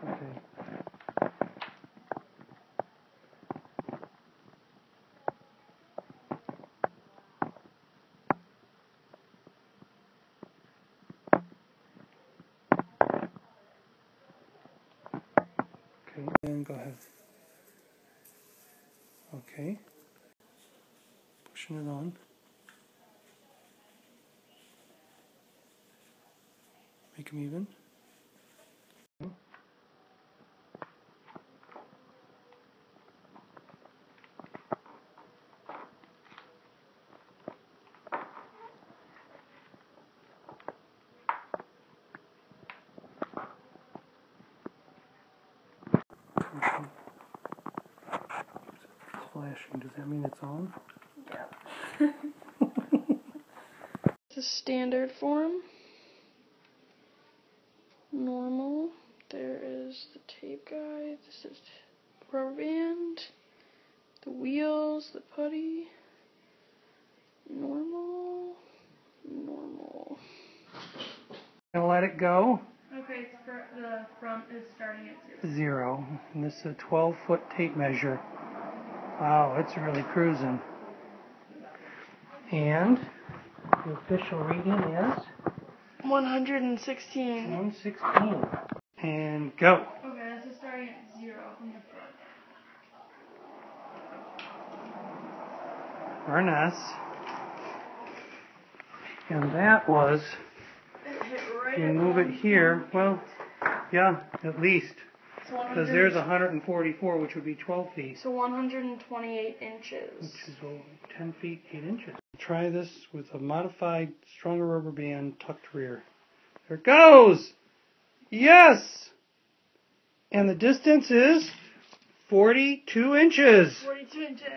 Okay. Okay, and go ahead. Okay. Pushing it on. Make them even. Pushing. It's flashing. Does that mean it's on? Yeah. The standard form. Normal. There is the tape guide. This is rubber band. The wheels, the putty. Normal. Normal. Gonna let it go. Okay, the front is starting at 0. 0. And this is a 12-foot tape measure. Wow, it's really cruising. And the official reading is 116. 116. And go. Okay, this is starting at 0 from the front. Ernest. And that was, It hit right you at move it here, well, yeah, at least. So Because there's 144, which would be 12 feet. So 128 inches. Which is 10 feet, 8 inches. Try this with a modified, stronger rubber band tucked rear. There it goes! Yes! And the distance is 42 inches. 42 inches.